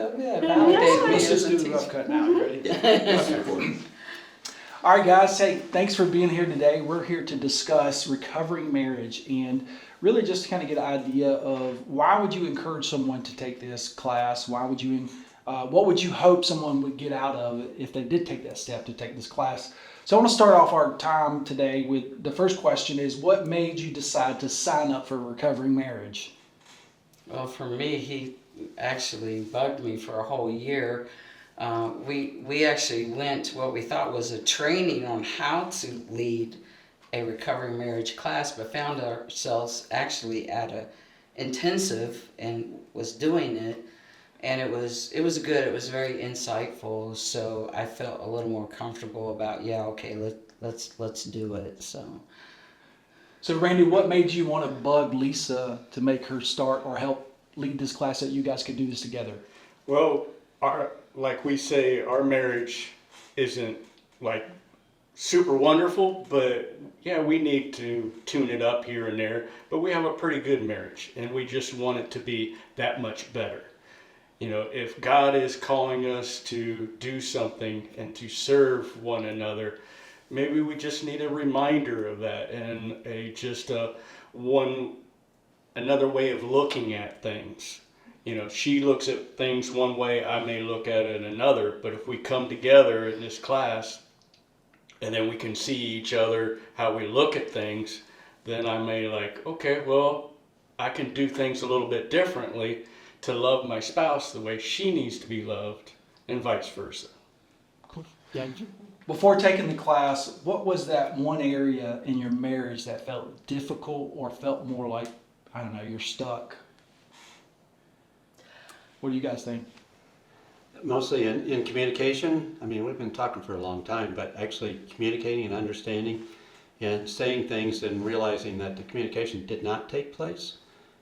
Oh, yeah, validate me Let's as just a do the teacher. rough cut now. You ready? Okay. All right, guys. Hey, thanks for being here today. We're here to discuss recovering marriage and really just to kind of get an idea of why would you encourage someone to take this class? Why would you, what would you hope someone would get out of it if they did take that step to take this class? So I want to start off our time today with the first question is, what made you decide to sign up for recovering marriage? Well, for me, he actually bugged me for a whole year. We actually went to what we thought was a training on how to lead a recovering marriage class, but found ourselves actually at a intensive and was doing it, and it was good. It was very insightful. So I felt a little more comfortable about let's do it. So Randy, what made you want to bug Lisa to make her start or help lead this class so you guys could do this together? Well, like we say, our marriage isn't like super wonderful, but yeah, we need to tune it up here and there. But we have a pretty good marriage, and we just want it to be that much better. You know, if God is calling us to do something and to serve one another, maybe we just need a reminder of that and another way of looking at things. You know, she looks at things one way, I may look at it another, but if we come together in this class and then we can see each other, how we look at things, then I may okay, well, I can do things a little bit differently to love my spouse the way she needs to be loved, and vice versa. Yeah. Before taking the class, what was that one area in your marriage that felt difficult or felt more like, I don't know, you're stuck? What do you guys think? Mostly in communication. I mean, we've been talking for a long time, but actually communicating and understanding and saying things and realizing that the communication did not take place.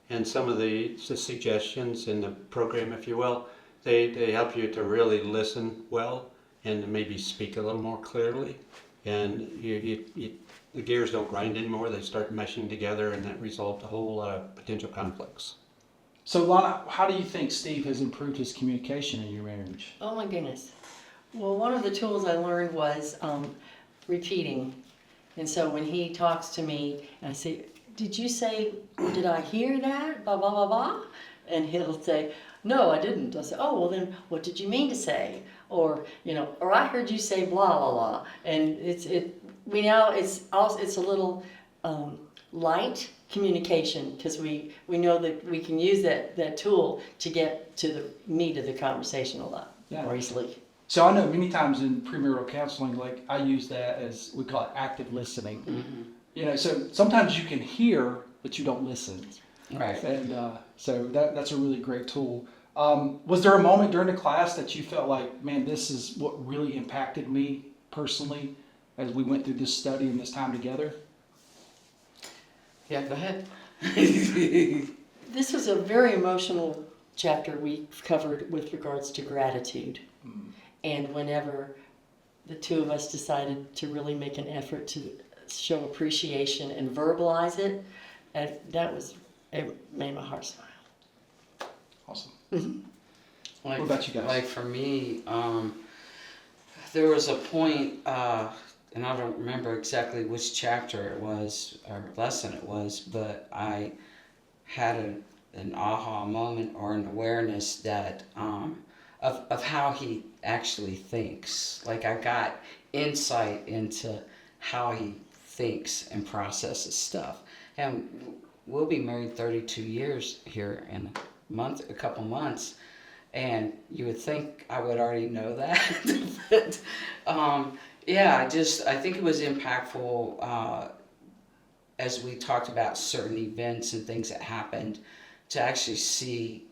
And some of the suggestions in the program, if you will, they help you to really listen well and to maybe speak a little more clearly. And the gears don't grind anymore. They start meshing together, and that resolved a whole lot of potential conflicts. So Lana, how do you think Steve has improved his communication in your marriage? Oh my goodness. Well, one of the tools I learned was repeating. And so when he talks to me, and I say, did I hear that? Blah, blah, blah, blah. And he'll say, no, I didn't. I say, oh, well then what did you mean to say? Or, or I heard you say blah, blah, blah. And it's a little light communication, because we know that we can use that tool to get to the meat of the conversation a lot more easily. So I know many times in premarital counseling, like I use that as, we call it active listening. Mm-hmm. So sometimes you can hear, but you don't listen. Right. And so that's a really great tool. Was there a moment during the class that you felt like, man, this is what really impacted me personally as we went through this study and this time together? Yeah, go ahead. This was a very emotional chapter we covered with regards to gratitude. And whenever the two of us decided to really make an effort to show appreciation and verbalize it, it made my heart smile. Awesome. Mm-hmm. What about you guys? Like for me, there was a point, and I don't remember exactly which chapter it was or lesson it was, but I had an aha moment or an awareness that of how he actually thinks. Like I got insight into how he thinks and processes stuff. And we'll be married 32 years here in a couple months. And you would think I would already know that. But I think it was impactful as we talked about certain events and things that happened, to actually see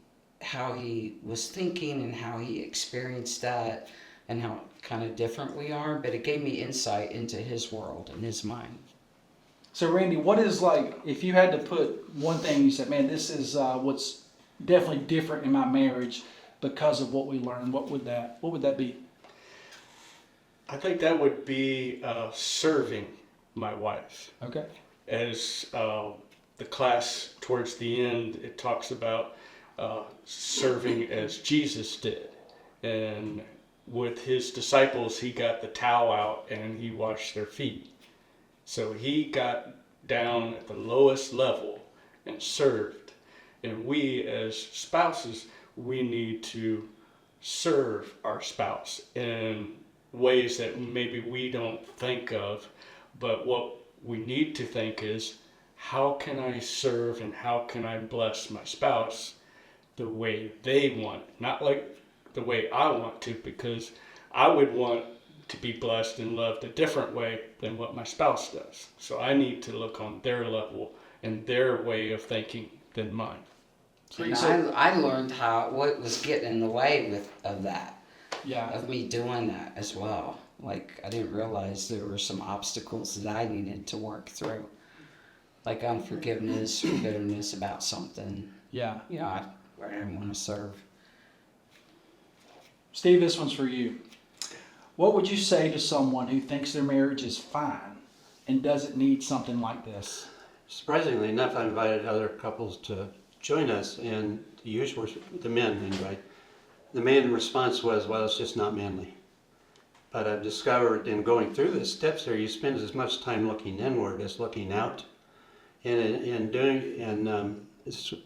how he was thinking and how he experienced that and how kind of different we are. But it gave me insight into his world and his mind. So Randy, what is, like, if you had to put one thing, you said, man, this is what's definitely different in my marriage because of what we learned, what would that be? I think that would be serving my wife. Okay. As the class towards the end, it talks about serving as Jesus did. And with his disciples, he got the towel out and he washed their feet. So he got down at the lowest level and served. And we as spouses, we need to serve our spouse in ways that maybe we don't think of. But what we need to think is, how can I serve and how can I bless my spouse the way they want, not like the way I want to, because I would want to be blessed and loved a different way than what my spouse does. So I need to look on their level and their way of thinking than mine. And I learned what was getting in the way of that, Yeah. of me doing that as well. Like, I didn't realize there were some obstacles that I needed to work through, like unforgiveness or bitterness about something. Yeah. You know, I didn't want to serve. Steve, this one's for you. What would you say to someone who thinks their marriage is fine and doesn't need something like this? Surprisingly enough, I invited other couples to join us, and the usual, the men anyway, the main response was, well, it's just not manly. But I've discovered in going through the steps here, you spend as much time looking inward as looking out.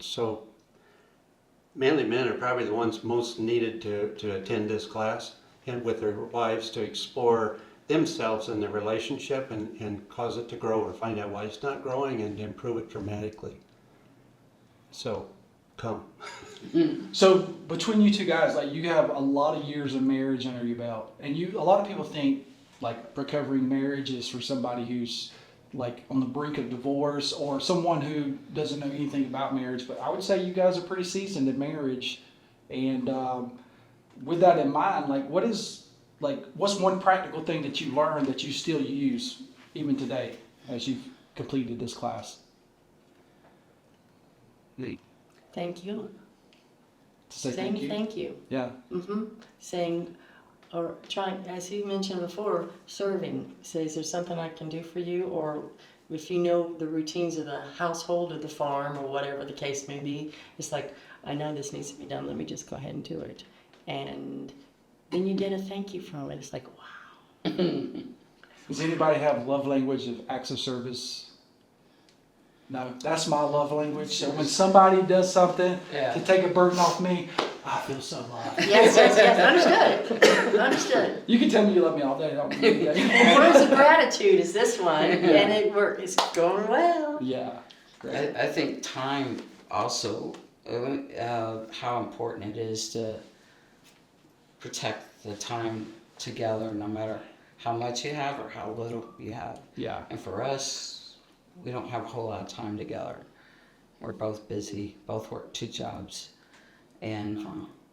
So manly men are probably the ones most needed to attend this class, and with their wives to explore themselves in the relationship and cause it to grow or find out why it's not growing and improve it dramatically. So, come. So between you two guys, like you have a lot of years of marriage under your belt, and a lot of people think like recovering marriage is for somebody who's like on the brink of divorce or someone who doesn't know anything about marriage. But I would say you guys are pretty seasoned in marriage, and with that in mind, like what's one practical thing that you learned that you still use even today as you've completed this class? Thank you. To say Saying thank you. thank you. Yeah. Saying, or trying, as you mentioned before, serving. Say, is there something I can do for you? Or if you know the routines of the household or the farm or whatever the case may be, it's like, I know this needs to be done. Let me just go ahead and do it. And then you get a thank you from it. It's like, wow. Does anybody have love language of acts of service? No, that's my love language. So when somebody does something Yeah. to take a burden off me, I feel so loved. Yes. Understood. Understood. You can tell me you love me all day. I don't need that. Well, words of gratitude is this one, and it's going well. Yeah, great. I think time also, how important it is to protect the time together, no matter how much you have or how little you have. Yeah, And for us, we don't have a whole lot of time together. We're both busy, both work 2 jobs. And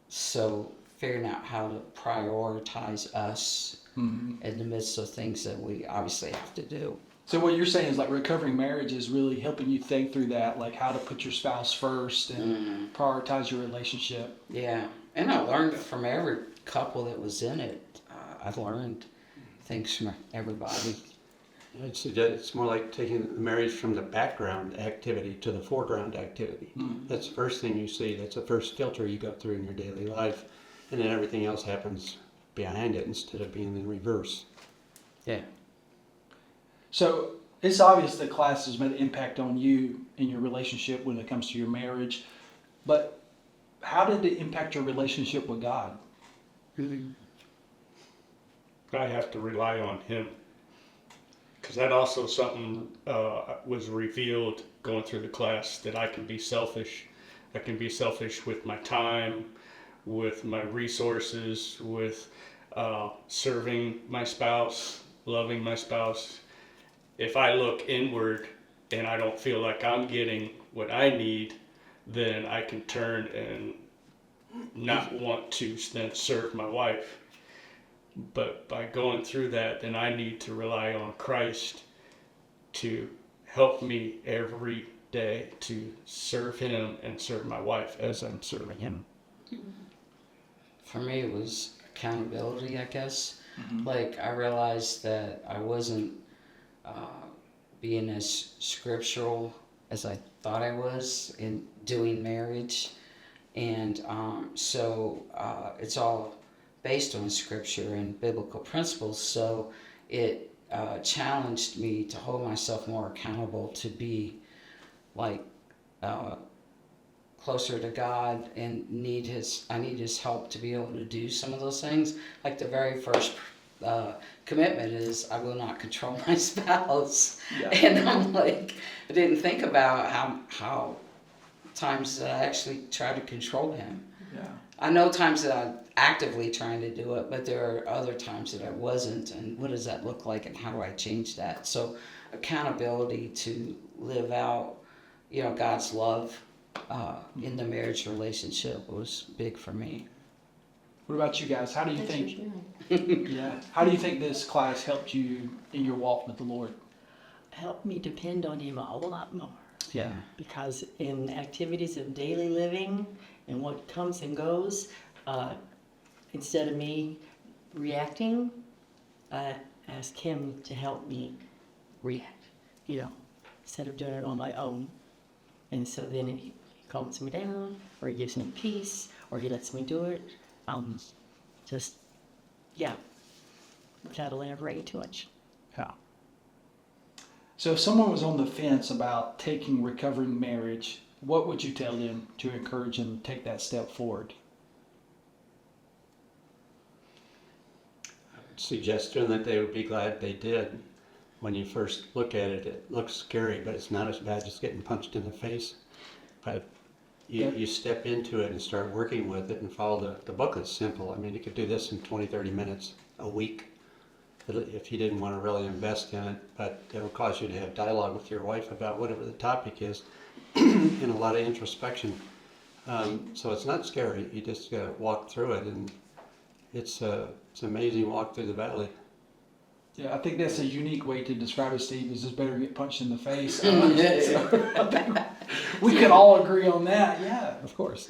so figuring out how to prioritize us in the midst of things that we obviously have to do. So what you're saying is like recovering marriage is really helping you think through that, like how to put your spouse first and prioritize your relationship. Yeah, and I learned from every couple that was in it. I've learned things from everybody. I'd suggest it's more like taking the marriage from the background activity to the foreground activity. That's the first thing you see. That's the first filter you go through in your daily life. And then everything else happens behind it instead of being in reverse. Yeah. So it's obvious that class has made an impact on you in your relationship when it comes to your marriage. But how did it impact your relationship with God? I have to rely on him. Because that also something was revealed going through the class, that I can be selfish. I can be selfish with my time, with my resources, with serving my spouse, loving my spouse. If I look inward and I don't feel like I'm getting what I need, then I can turn and not want to then serve my wife. But by going through that, then I need to rely on Christ to help me every day to serve him and serve my wife as I'm serving him. For me, it was accountability, I guess. Like, I realized that I wasn't being as scriptural as I thought I was in doing marriage. And so it's all based on scripture and biblical principles. So it challenged me to hold myself more accountable, to be like closer to God, and I need his help to be able to do some of those things. Like the very first commitment is, I will not control my spouse. Yeah. And I'm like, I didn't think about how times that I actually try to control him. Yeah. I know times that I'm actively trying to do it, but there are other times that I wasn't. And what does that look like, and how do I change that? So accountability to live out, God's love in the marriage relationship was big for me. What about you guys? How do you Thanks for think? sharing. Yeah. How do you think this class helped you in your walk with the Lord? Help me depend on him a lot more. Yeah. Because in activities of daily living and what comes and goes, instead of me reacting, I ask him to help me react, instead of doing it on my own. And so then he calms me down, or he gives me peace, or he lets me do it. Without elaborating too much. Yeah. So if someone was on the fence about taking recovering marriage, what would you tell them to encourage them to take that step forward? Suggestion that they would be glad they did. When you first look at it, it looks scary, but it's not as bad as getting punched in the face. But you step into it and start working with it and follow the booklet's simple. I mean, you could do this in 20, 30 minutes a week if you didn't want to really invest in it, but it will cause you to have dialogue with your wife about whatever the topic is and a lot of introspection. So it's not scary. You just got to walk through it, and it's an amazing walk through the valley. Yeah, I think that's a unique way to describe it, Steve, is it's better to get punched in the face. We can all agree on that. Yeah, of course.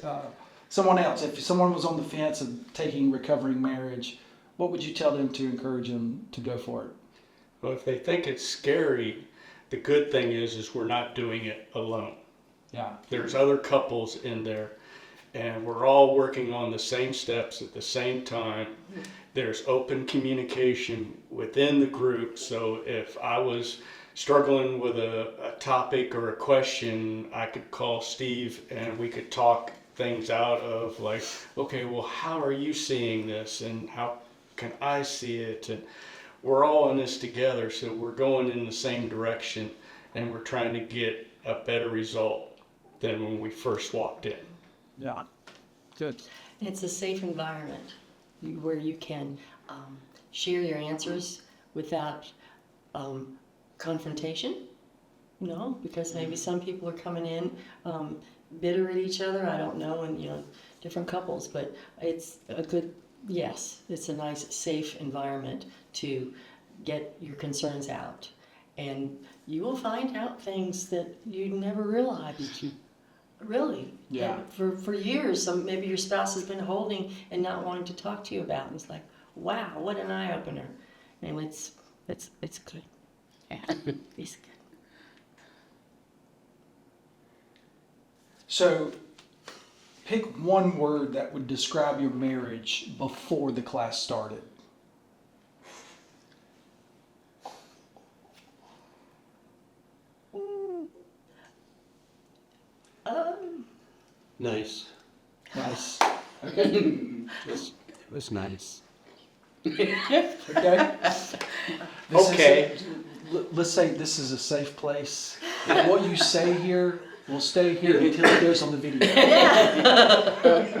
Someone else, if someone was on the fence of taking recovering marriage, what would you tell them to encourage them to go for it? Well, if they think it's scary, the good thing is we're not doing it alone. Yeah. There's other couples in there, and we're all working on the same steps at the same time. There's open communication within the group, so if I was struggling with a topic or a question, I could call Steve and we could talk things out of like, okay, well, how are you seeing this, and how can I see it? And we're all in this together, so we're going in the same direction, and we're trying to get a better result than when we first walked in. Yeah. Good. It's a safe environment where you can share your answers without confrontation, because maybe some people are coming in bitter at each other, I don't know, and different couples, but it's it's a nice, safe environment to get your concerns out. And you will find out things that you never realized. Really. Yeah. And for years, maybe your spouse has been holding and not wanting to talk to you about. And it's like, wow, what an eye opener. And it's good. Yeah, it's good. So, pick one word that would describe your marriage before the class started. Nice. Nice. Okay. It was nice. Okay. Let's say this is a safe place. What you say here will stay here until it goes on the video.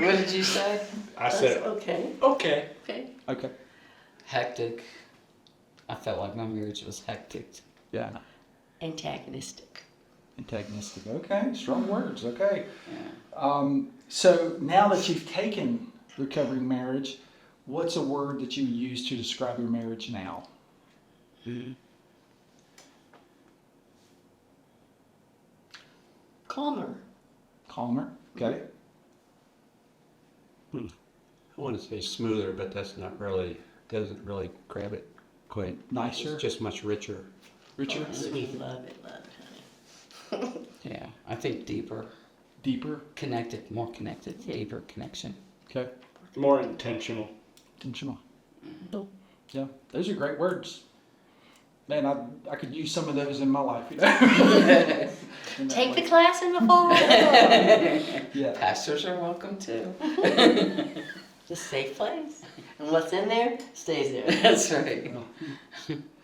What did you say? I said, Okay. okay. Okay. Okay. Hectic. I felt like my marriage was hectic. Yeah. Antagonistic. Antagonistic. Okay. Strong words. Okay. Yeah. So now that you've taken recovering marriage, what's a word that you use to describe your marriage now? Calmer. Calmer. Okay. I want to say smoother, but that's not really, doesn't really grab it quite. Nicer. It's just much richer. Richard. We love it, honey. Yeah. I think deeper. Deeper. connected, more connected, deeper connection. Okay. More intentional. Intentional. Yeah, those are great words. Man, I could use some of those in my life. In that Take the way. class in the fall. Yeah. Pastors are welcome too. Just safe place. And what's in there stays there. That's right.